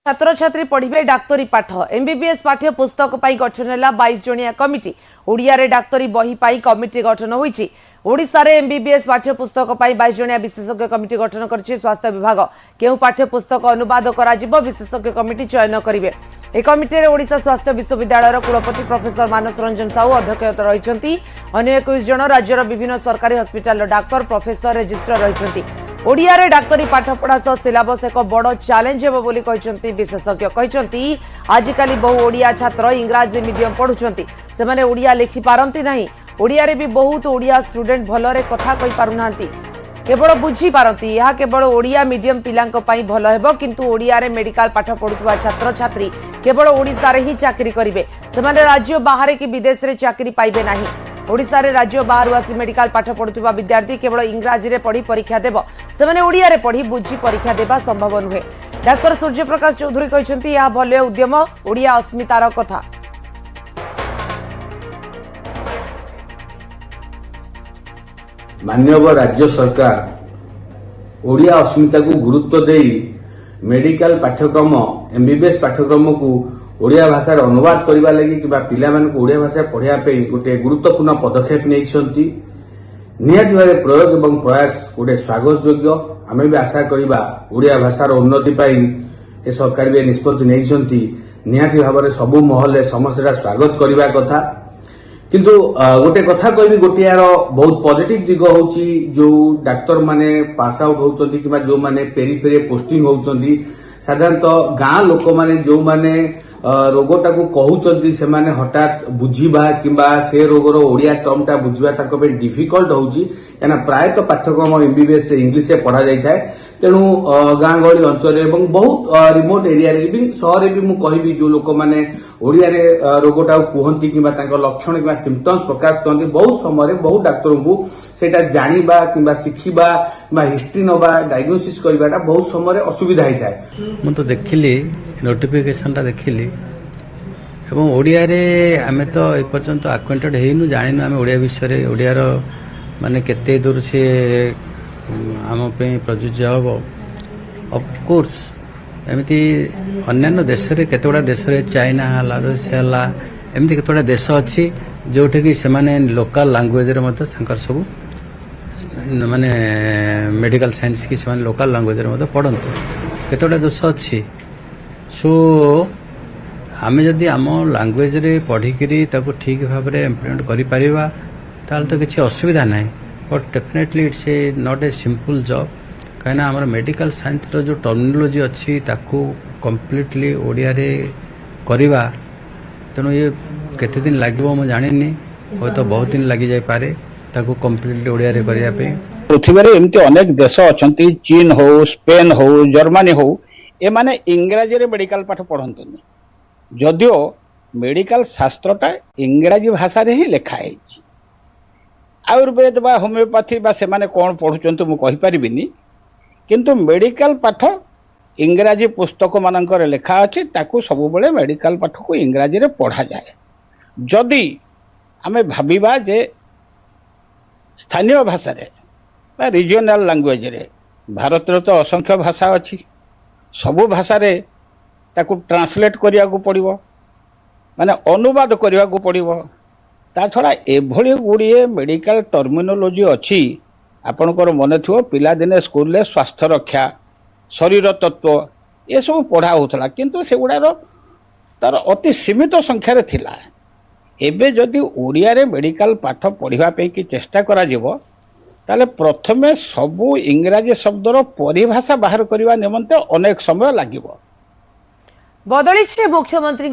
छात्र छात्री पढ़े डाक्तरी पाठ एमबीबीएस पाठ्य पुस्तक पाई गठन है 22 जणिया कमिटी ओडिया रे डाक्तरी बही पाई कमिटी गठन होईची। ओडिशा रे एमबीबीएस पाठ्य पुस्तक पाई 22 जणिया विशेषज्ञ कमिटी गठन करछि स्वास्थ्य विभाग। केउ पाठ्य पुस्तक अनुवाद कराजिबो विशेषज्ञ कमिटी चयन करिवे। ए कमिटी रे ओडिशा स्वास्थ्य विश्वविद्यालय कुलपति प्रोफेसर मानस रंजन साहू अध्यक्षता रहिसंती। अन्य 21 जण राज्यर विभिन्न सरकारी हस्पिटाल डाक्तर प्रोफेसर रजिस्ट्रार रहिसंती। ओडिया रे डाक्तरी पाठ पढ़ा सह सिलेबस एक बड़ चैलेंज हेबो बोली कहिसंती विशेषज्ञ। कहिसंती आजिकाली बहु ओडिया छात्र इंग्राजी मीडियम पढुचंती से माने ओडिया लिखि पारंती नाही। ओडिया रे भी बहुत ओडिया स्टूडेंट भलरे कथा कहि पारुनांती केवल बुझी पारंती। यह केवल ओडिया मीडियम पिलांक पई भल हेबो किंतु ओडिया रे मेडिकल पाठ पढुवा छात्र छात्री केवल ओडिसा रे ही चाकरी करिवे। से माने राज्य बाहर कि विदेश रे चाकरी पाइबे नाही। ओडिसा रे राज्य बाहर आसी मेडिकल पाठ पढुवा विद्यार्थी केवल इंग्राजी रे पढ़ी परीक्षा देबो। से माने ओडिया रे पढ़ी बुझी परीक्षा देबा संभव नुहे। डाक्टर सूर्य प्रकाश चौधरी कहिसंती यह भले उद्यम ओडिया अस्मितार कथा। माननीय राज्य सरकार ओडिया अस्मिता को गुरुत्व देई मेडिकल पाठ्यक्रम एमबीबीएस पाठ्यक्रम को ओडिया भाषा अनुवाद करने लगी कि पिला मानक ओडिया भाषा पढ़िया गोटे गुरुत्वपूर्ण पदक्षेप नहीं निहाती भाव प्रयोग एवं प्रयास गोटे स्वागत योग्य। आमे भी आशा करिबा ओडिया भाषार उन्नति पाई ए सरकार भी निष्पत्ति नहीं निहाती भाव में सबु महल समस्या स्वागत करने कथा। किंतु गोटे कथा कहबी गोटे यार बहुत पॉजिटिव दिग होची जो डाक्तर माने पास आउट होचंती कि जो माने पेरीफेरी पोस्टिंग होचंती साधारणतः गाँ लोक माने जो माने रोगटा को कहउचंती से माने हठात बुझीबा किंबा से रोगर ओडिया टर्म टा बुझीबा ताको बे डिफिकल्ट होची याना प्रायतः पाठ्यक्रम एमबीबीएस इंग्लिश से पढ़ा जाय थाए। तेणु गाँ गहली अंचल एवं बहुत रिमोट एरिया रे भी शहर भी मु कहबी जो लोक माने ओडिया रे रोगटा कहती कि लक्षण कि सिम्पटम्स प्रकाश करते बहुत समय बहुत डाक्तर को सेटा जानिबा किंबा शिखिबा किंबा हिस्ट्री नबा डायग्नोसिस करबाटा बहुत समय असुविधा होता है। मु तो देखिली नोटिफिकेशन टा देखिली एवं ओडिया रे आमे तो ए पर्यंत अक्वेंटेड हेनु जानिनु आमे ओडिया विषय ओडिया रो माने केते दूर से आम पे प्रযোज्य हम। ऑफकोर्स एमती अन्य देश रे केतोडा देश रे चाइना हला रशिया हला एमती केतोडा देश अच्छी जोठी कि से माने लोकल लैंग्वेज रे मत संकर सब माने मेडिकल साइंस की से लोकल लैंग्वेज रे मत पढ़ंतु केतोडा देश अच्छी। सो आमे जदि आम लैंग्वेज रे पढ़िकरी ताको ठीक भाव में इम्प्लीमेंट करि परिबा ताल तो किसी असुविधा ना। But definitely it's a not a simple job कहीं आम मेडिकल साइंस रो जो टर्मिनोलॉजी अच्छी ताकू कंप्लीटली ओडिया रे करिबा तेणु ये केते दिन लागिबो मु जानिनी हो तो बहुत दिन लगी जाय पारे ताकू कंप्लीटली ओडिया रे करिया पे। पृथ्वी रे एमती अनेक देश अछंती चीन हो स्पेन हो जर्मनी हो ए माने इंग्रजी रे मेडिकल पाठ पढ़ंतनी जदियो मेडिकल शास्त्रटा इंग्रजी भाषा रे ही लिखा है। आयुर्वेद बा होमियोपैथी बा से माने कौन पढ़ुचंतु मु कहि परिबिनी किंतु मेडिकल पाठ इंग्राजी पुस्तक मानकर लेखा अछि ताकू सब बेले मेडिकल पाठ को इंग्राजी रे पढ़ा जाए। जदि आमे भाबिबा जे स्थानीय भाषा रे बा रीजनल लैंग्वेज रे भारत रे तो असंख्य भाषा अछि सबु भाषा रे ताकू ट्रांसलेट करिया को पड़िबो माने अनुवाद करिया को पड़िबो। ता छड़ा एभली गुड़िए मेडिकल टर्मिनोलॉजी अच्छी आपणकर मन थो पिला दिने स्कूल रे स्वास्थ्य रक्षा शरीर तत्व ये सब पढ़ा होता किंतु से गुड़ार तार अति सीमित संख्यार थिला। एबे जदि ओडिया रे मेडिकल पाठ पढ़िबा पे कि चेष्टा करा जिवो ताले प्रथमे सबु इंग्राजी शब्दर परिभाषा बाहर करबा निमंते अनेक समय लागिवो। बदली मुख्यमंत्री